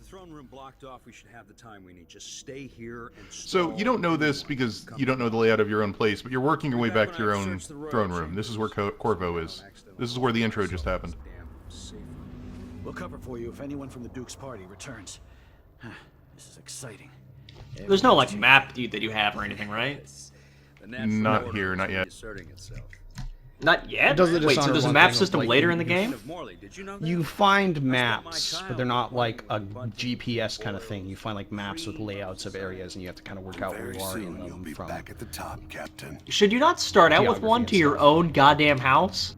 the throne room blocked off, we should have the time we need. Just stay here and So, you don't know this because you don't know the layout of your own place, but you're working your way back to your own throne room. This is where Corvo is. This is where the intro just happened. We'll cover for you if anyone from the Duke's party returns. This is exciting. There's no, like, map that you have or anything, right? Not here, not yet. Not yet? Does the Wait, so there's a Dishonored map one thing system of, like, later in the game? You find maps, but they're not like a GPS kind of thing. You find like maps with layouts of areas, and you have to kind of work out where you are in them from. Back at the top, Captain. Should you not start out with one to your own goddamn house?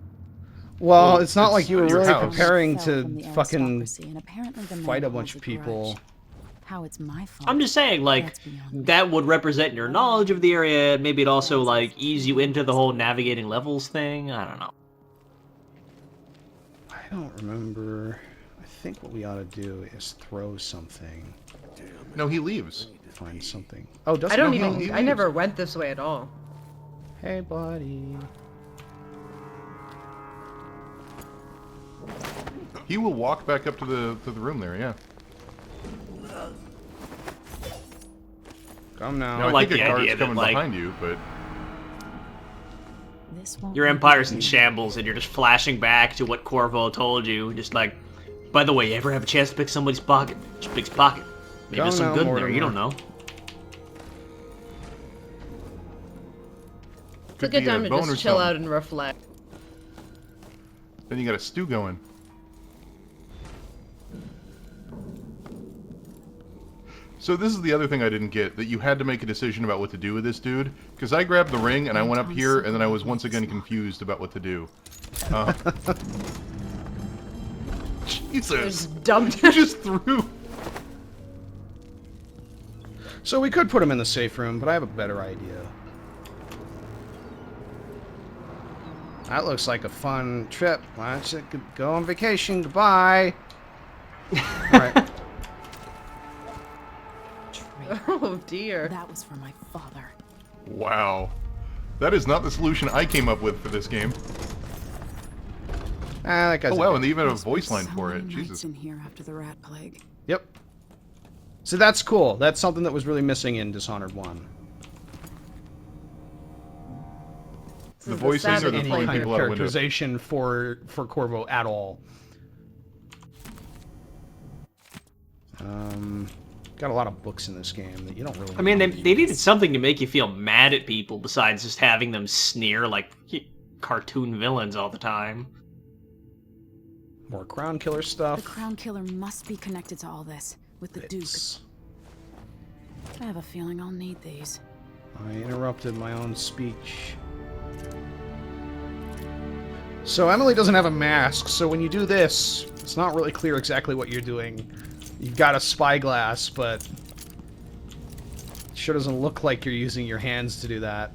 Well, it's not like you were your really house. preparing to fucking fight a bunch of people. How it's my fault. I'm just saying, like, that would represent your knowledge of the area, and maybe it also, like, ease you into the whole navigating levels thing. I don't know. I don't remember. I think what we ought to do is throw something. No, he leaves. Find something. Oh, doesn't I don't he even. leave? I never went this way at all. Hey, buddy. He will walk back up to the room there, yeah. Come now. Now, I like think a the guard's idea that, coming like, behind you, but... Your empire's in shambles, and you're just flashing back to what Corvo told you. Just like, by the way, you ever have a chance to pick somebody's pocket? Just pick his pocket. Maybe there's some good in there, you don't know. It's a good time to just chill out and reflect. Then you got a stew going. So this is the other thing I didn't get, that you had to make a decision about what to do with this dude. Because I grabbed the ring, and I went up here, and then I was once again confused about what to do. Jesus! Just dumped You just threw... So we could put him in the safe room, but I have a better idea. That looks like a fun trip. Why don't you go on vacation? Goodbye. Alright. Oh dear. That was for my father. Wow. That is not the solution I came up with for this game. Ah, that guy's Oh wow, and they even have a voice line for it. Jesus. Jesus. In here after the rat plague. Yep. So that's cool. That's something that was really missing in Dishonored 1. The voices are the Any throwing kind of people out of windows. characterization for Corvo at all. Got a lot of books in this game that you don't really... I mean, they needed something to make you feel mad at people besides just having them sneer like cartoon villains all the time. More Crown Killer stuff. The Crown Killer must be connected to all this, with the Duke. I have a feeling I'll need these. I interrupted my own speech. So Emily doesn't have a mask, so when you do this, it's not really clear exactly what you're doing. You've got a spyglass, but it sure doesn't look like you're using your hands to do that.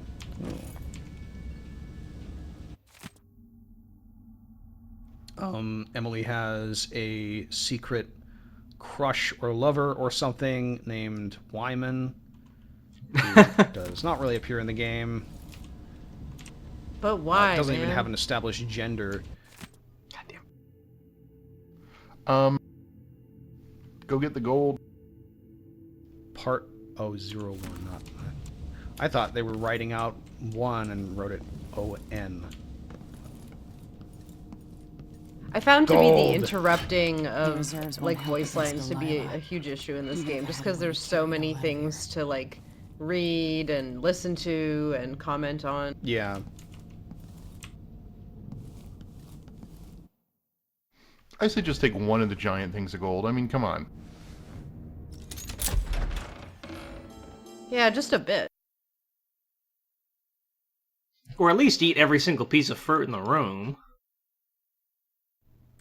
Emily has a secret crush or lover or something named Wyman, who does not really appear in the game. But why? Doesn't man? even have an established gender. Goddamn. Go get the gold. Part 001, not... I thought they were writing out 1 and wrote it O-N. I found to be the Gold. interrupting of reserves won't like help voice against lines to be Delilah. a huge issue in this Even game, if just I because had there's one so many letter. things to like read and listen to and comment on. Yeah. I say just take one of the giant things of gold. I mean, come on. Yeah, just a bit. Or at least eat every single piece of fruit in the room.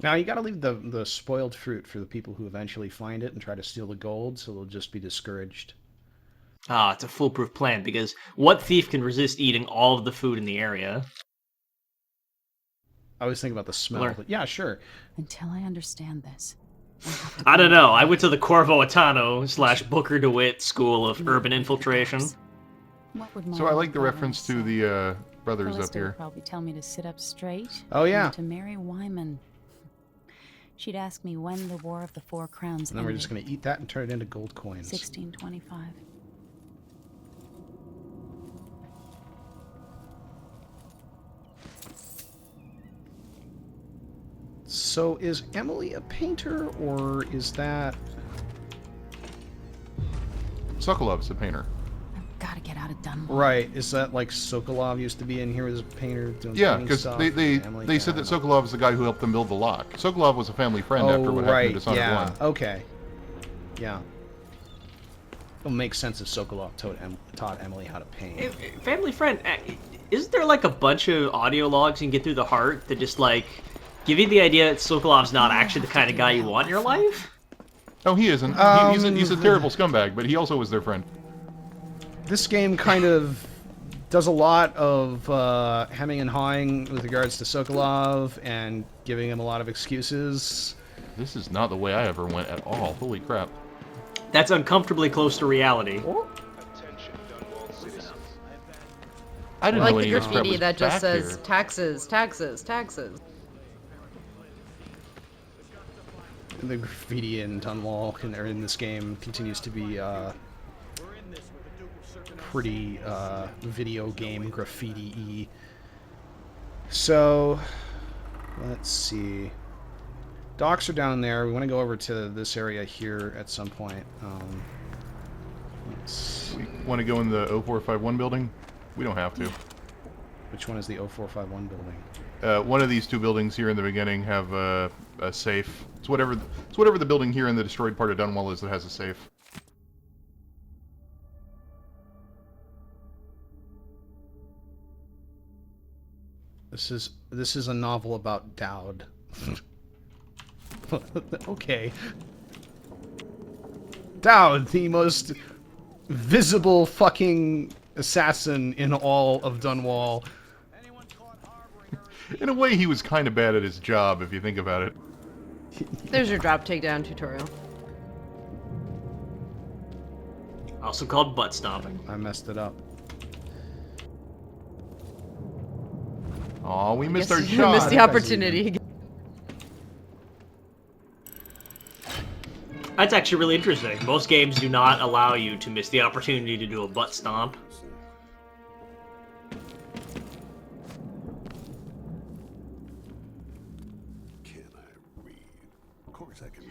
Now, you gotta leave the spoiled fruit for the people who eventually find it and try to steal the gold, so they'll just be discouraged. Ah, it's a foolproof plan, because what thief can resist eating all of the food in the area? I was thinking about the smell, but yeah, sure. Until I understand this. I don't know, I went to the Corvo Atano / Booker DeWitt School of Urban Infiltration. What would my So I like the own reference to say? the brothers Callista up here. would probably tell me to sit up straight. Oh, yeah. And to marry Wyman. She'd ask me when the War of the Four Crowns And then we're ended. just going to eat that and turn it into gold coins. 1625. So is Emily a painter, or is that... Sokolov's a painter. I've got to get out of Dunwall. Right, is that like Sokolov used to be in here as a painter doing Yeah, painting because stuff? they Emily- said I that don't know. Sokolov is the guy who helped them build the lock. Sokolov was a family friend after what happened to Dishonored yeah, 1. okay. Yeah. It'll make sense if Sokolov taught Emily how to paint. Family friend, isn't there like a bunch of audio logs you can get through the heart that just like give you the idea that Sokolov's not actually the kind of guy you want in your life? Oh, he isn't. He's a terrible scumbag, but he also was their friend. This game kind of does a lot of hemming and hawing with regards to Sokolov and giving him a lot of excuses. This is not the way I ever went at all. Holy crap. That's uncomfortably close to reality. I didn't I know like any the of this crap graffiti was that just back says here. taxes, taxes, taxes. The graffiti in Dunwall or in this game continues to be pretty video game graffiti-y. So, let's see. Docks are down there. We want to go over to this area here at some point. Let's... We want to go in the 0451 building? We don't have to. Which one is the 0451 building? One of these two buildings here in the beginning have a safe. It's whatever the building here in the destroyed part of Dunwall is that has a safe. This is a novel about Dowd. Okay. Dowd, the most visible fucking assassin in all of Dunwall. In a way, he was kind of bad at his job, if you think about it. There's your drop takedown tutorial. Also called butt stomping. I messed it up. Aw, we missed Guess our you shot. missed the opportunity. That's actually really interesting. Most games do not allow you to miss the opportunity to do a butt stomp.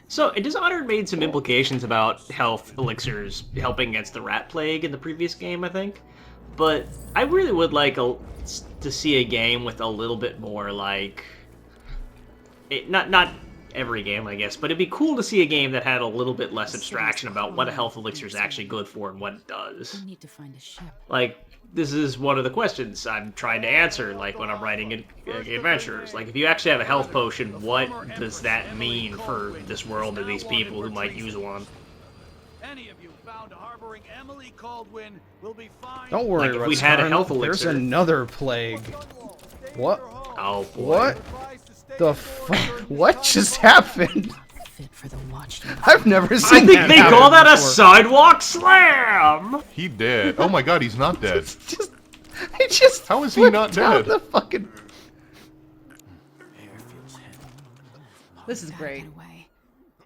So, Dishonored made some implications about health elixirs helping against the rat plague in the previous game, I think. But I really would like to see a game with a little bit more, like... Not every game, I guess, but it'd be cool to see a game that had a little bit less abstraction about what a health elixir is actually good for and what it does. We need to find a ship. Like, this is one of the questions I'm trying to answer, like, when I'm writing adventures. Like, if you actually have a health potion, what does that mean for this world and these people who might use one? Any of you found harboring Emily Caldwin will be fine. Don't worry, Like, if we'd had a health There's elixir. another plague. What? Oh, boy. What? The fuck? What just happened? Fit for the watch. I've never I seen think that they happen call that a before. sidewalk slam! He dead. Oh my god, he's not dead. It just How is he flipped not out dead? The fucking... This is Gotta great. get away.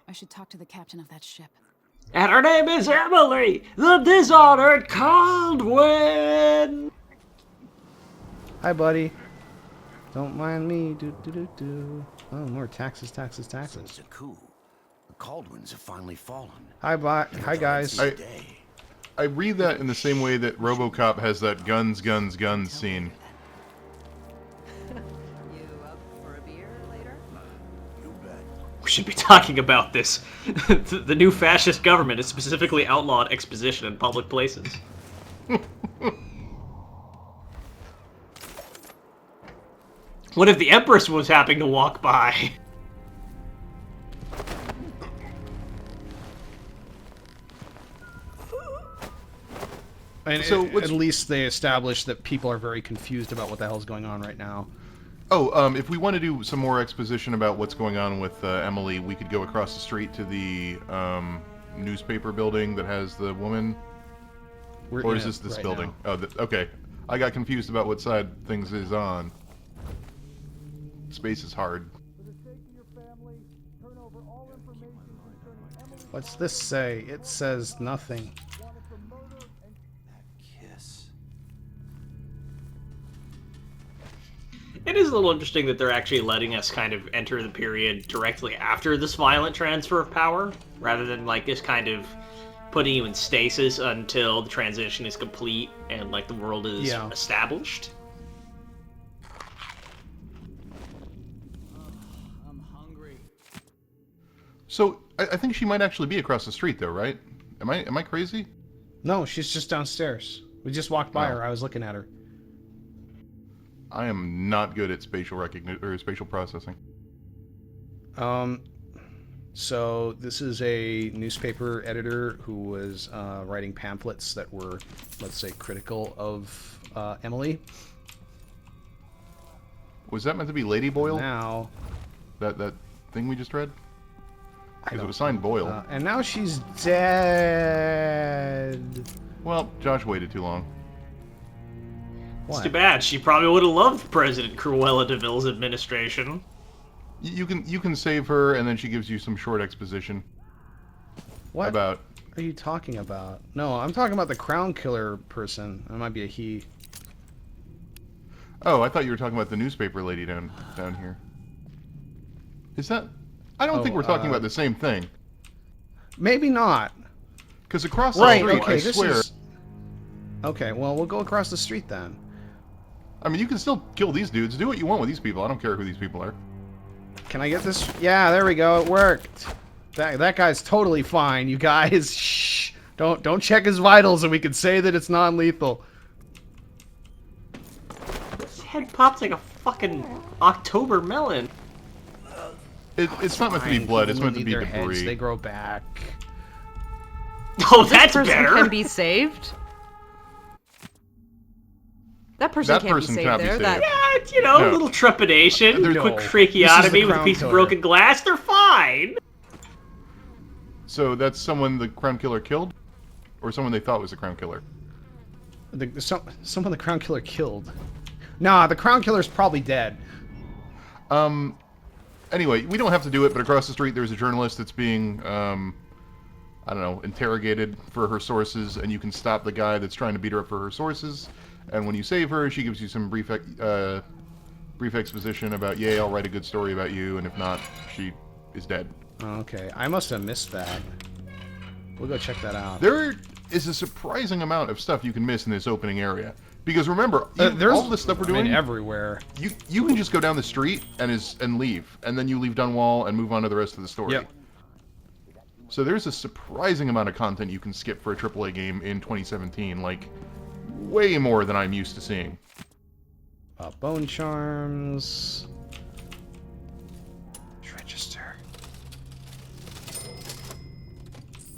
I should talk to the captain of that ship. And her name is Emily, the Dishonored Caldwin! Hi, buddy. Don't mind me. Do. Oh, more taxes, taxes, taxes. It's a coup. The Caldwins have finally fallen. Hi, Hi, guys. I read that in the same way that RoboCop has that guns, guns, guns scene. You up for a beer later? We should be talking about this. The new fascist government has specifically outlawed exposition in public places. What if the Empress was happening to walk by? And So at least they established that people are very confused about what the hell's going on right now. Oh, if we want to do some more exposition about what's going on with Emily, we could go across the street to the newspaper building that has the woman. We're Or in is it this right building? now. Oh, okay. I got confused about what side things is on. Space is hard. What's this say? It says nothing. Kiss. It is a little interesting that they're actually letting us kind of enter the period directly after this violent transfer of power, rather than like this kind of putting you in stasis until the transition is complete and like the world is established. I'm hungry. So I think she might actually be across the street, though, right? Am I crazy? No, she's just downstairs. We just walked by her. I was looking at her. I am not good at spatial recognition or spatial processing. So this is a newspaper editor who was writing pamphlets that were, let's say, critical of Emily. Was that meant to be Lady Boyle? Now, That thing we just read? Because it was signed Boyle. and now she's dead. Well, Josh waited too long. It's too bad. She probably would have loved President Cruella de Vil's administration. You can save her, and then she gives you some short exposition. What About... are you talking about? No, I'm talking about the Crown Killer person. That might be a he. Oh, I thought you were talking about the newspaper lady down here. Is that... I don't think we're talking about the same thing. Maybe not. Because across the Right, street, okay, I this swear... is... Okay, well, we'll go across the street then. I mean, you can still kill these dudes. Do what you want with these people. I don't care who these people are. Can I get this? Yeah, there we go. It worked. That guy's totally fine, you guys. Shh. Don't check his vitals and we can say that it's non-lethal. His head pops like a fucking October melon. It's not meant to be Fine, blood. It's people meant to need be their heads, debris. They grow back. Oh, This that's person better. can be saved. That person That can't person be cannot saved be there. saved. That Yeah, you know, No. a little trepidation, No. quick This is tracheotomy the with a Crown piece of Killer. broken glass. They're fine. So that's someone the Crown Killer killed? Or someone they thought was the Crown Killer? Someone the Crown Killer killed. Nah, the Crown Killer's probably dead. Anyway, we don't have to do it, but across the street there's a journalist that's being, I don't know, interrogated for her sources, and you can stop the guy that's trying to beat her up for her sources. And when you save her, she gives you some brief exposition about, yay, I'll write a good story about you, and if not, she is dead. Okay, I must have missed that. We'll go check that out. There is a surprising amount of stuff you can miss in this opening area. Because remember, There's all this stuff we're doing, everywhere. you can just go down the street and leave, and then you leave Dunwall and move on to the rest of the story. Yep. So there's a surprising amount of content you can skip for a AAA game in 2017, like way more than I'm used to seeing. Bone charms. Register.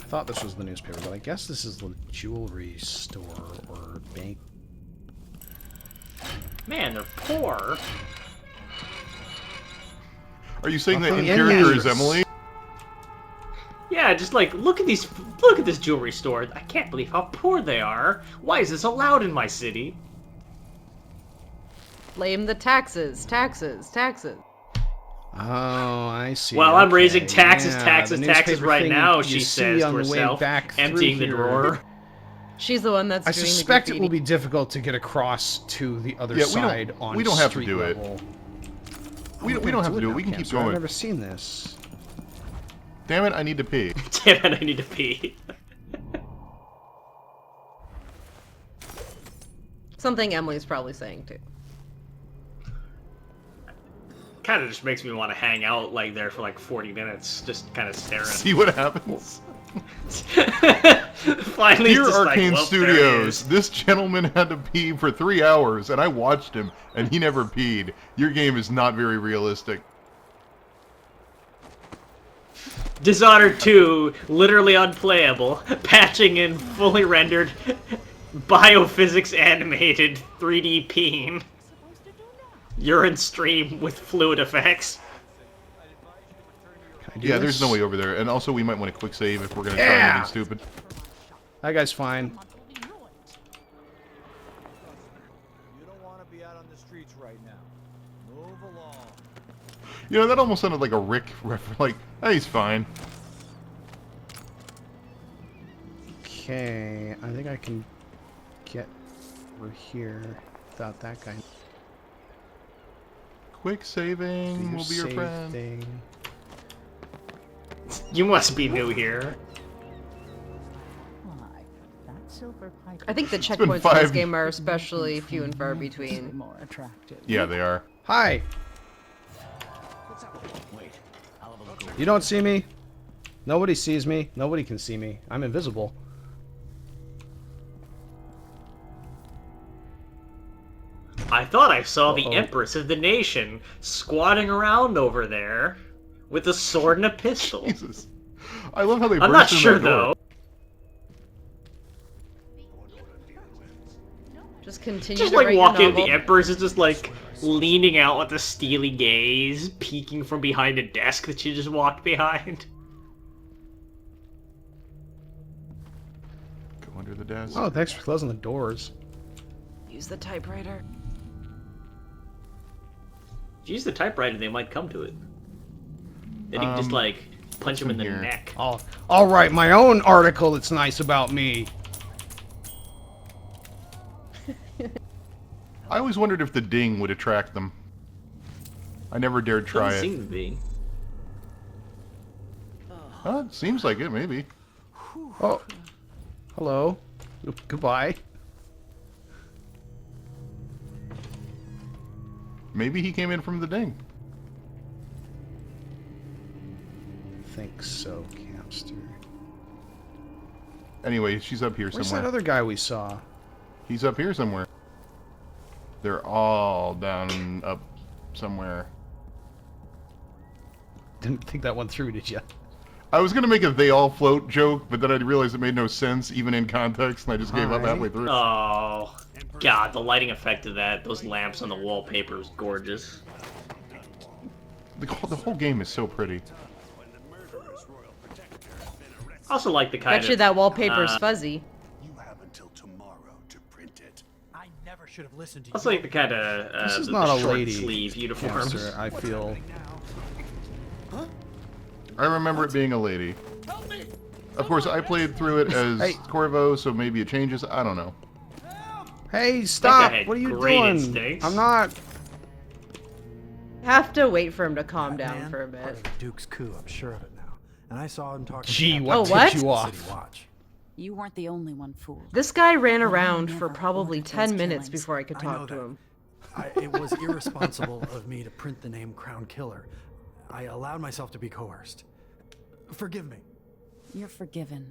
I thought this was the newspaper, but I guess this is the jewelry store or bank. Man, they're poor. Are you saying that in Yeah. character is Emily? Yeah, just like look at this jewelry store. I can't believe how poor they are. Why is this allowed in my city? Blame the taxes, taxes, taxes. Oh, I see. Well, I'm Okay, raising taxes, yeah, taxes, the taxes newspaper right thing now, you she see says on to the way herself, back through emptying the here. drawer. She's the one that's I doing suspect the it will graffiti. be difficult to get across to the other Yeah, side on we don't have to street do it. level. We don't have to do it. We can now, keep Camster. I've going. never seen this. Damn it, I need to pee. Damn it, I need to pee. Something Emily's probably saying too. Kind of just makes me want to hang out like there for like 40 minutes, just kind of staring. See what happens. Finally, Dear it's just Arcane like, well, there he Studios, is. this gentleman had to pee for 3 hours, and I watched him, and he never peed. Your game is not very realistic. Dishonored 2, literally unplayable, patching in fully rendered, biophysics animated 3D peeing. Urine stream with fluid effects. Can I do Yeah, this? there's no way over there. And also, we might want a quick save if we're going to try Yeah! anything stupid. That guy's fine. You don't want to be out on the streets right now. Move along. You know, that almost sounded like a Rick reference. Like, hey, he's fine. Okay, I think I can get over here without that guy. Quick saving will be your Save friend. thing. You must be new here. Why, that silver pipe I think the been checkpoints in this 5 game are especially few and far is between. more attractive. Yeah, they are. Hi! Wait, I'll have a look over. You don't see me? Nobody sees me. Nobody can see me. I'm invisible. I thought I saw the Uh-oh. Empress of the Nation squatting around over there with a sword and a pistol. Jesus. I love how they I'm burst not in sure that door. though. Just continue Just to like write your walking, novel. the Empress is just like leaning out with a steely gaze, peeking from behind a desk that she just walked behind. Go under the desk. Oh, thanks for closing the doors. Use the typewriter. If you use the typewriter, they might come to it. Then you can just like punch him in the here? neck. I'll write my own article that's nice about me. I always wondered if the ding would attract them. I never dared try Doesn't it. seem to be. It seems like it, maybe. Oh, hello. Goodbye. Maybe he came in from the ding. Think so, Campster. Anyway, she's up here Where's somewhere. that other guy we saw? He's up here somewhere. They're all down up somewhere. Didn't think that one through, did you? I was gonna make a "they all float" joke, but then I realized it made no sense, even in context, and I just gave up Hi. halfway through. Oh, God, the lighting effect of that, those lamps on the wallpaper is gorgeous. The whole game is so pretty. I also like the kind Bet you of... that wallpaper's fuzzy. You have until tomorrow to print it. I never should have listened to you. Also like the kind of This is the not a short lady, sleeve uniforms. Campster, I feel. I remember it being a lady. Of course, I played through it as Hey. Corvo, so maybe it changes. I don't know. Hey, stop! had What are you great doing? instincts. I'm not. Have to wait for him to calm down Man, for a part bit. of the Duke's coup, I'm sure of it now. And I saw him talking Gee, to what Oh, tipped what? you City off? Watch. You weren't the only one fooled. This guy ran around never for probably ordered 10 those minutes killings. before I could I know talk to that. him. It was irresponsible of me to print the name Crown Killer. I allowed myself to be coerced. Forgive me. You're forgiven.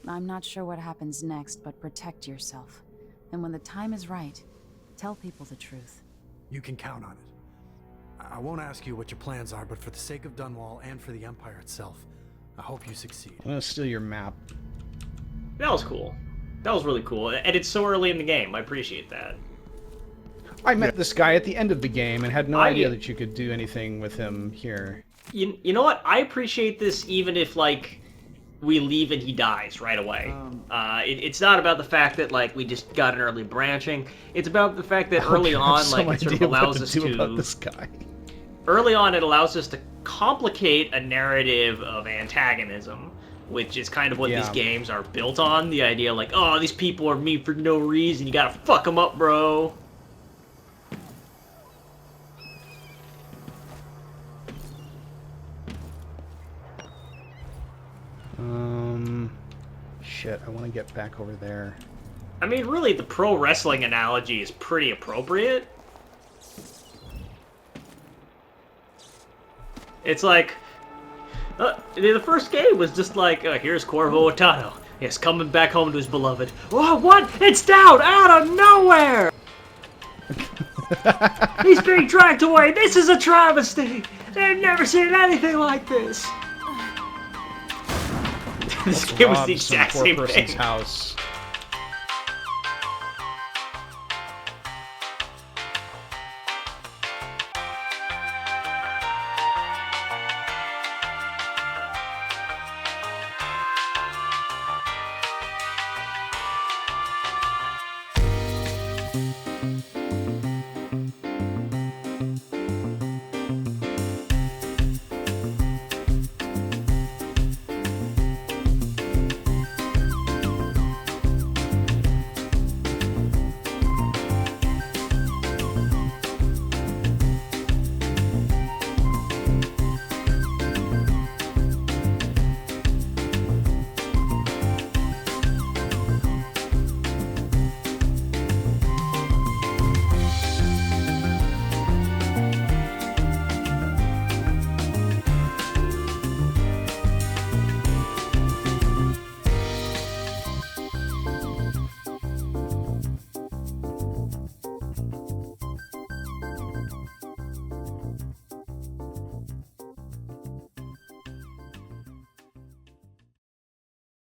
I'm not sure what happens next, but protect yourself. And when the time is right, tell people the truth. You can count on it. I won't ask you what your plans are, but for the sake of Dunwall and for the Empire itself, I hope you succeed. I'm gonna steal your map. That was cool. That was really cool. And it's so early in the game. I appreciate that. I met this guy at the end of the game and had no I- idea that you could do anything with him here. You know what? I appreciate this even if, like, we leave and he dies right away. It's not about the fact that, like, we just got an early branching. It's about the fact that early I have on, some like, it sort of idea what allows to us do about to... this guy. Early on, it allows us to complicate a narrative of antagonism, which is kind of what these Yeah. games are built on. The idea, like, oh, these people are mean for no reason. You gotta fuck them up, bro. Shit, I want to get back over there. I mean, really, the pro wrestling analogy is pretty appropriate. It's like, the first game was just like, here's Corvo Otano. Yes, coming back home to his beloved. Oh, what? It's down out of nowhere! He's being dragged away. This is a travesty. They've never seen anything like this. This game was the Robbed some exact poor same person's thing. house.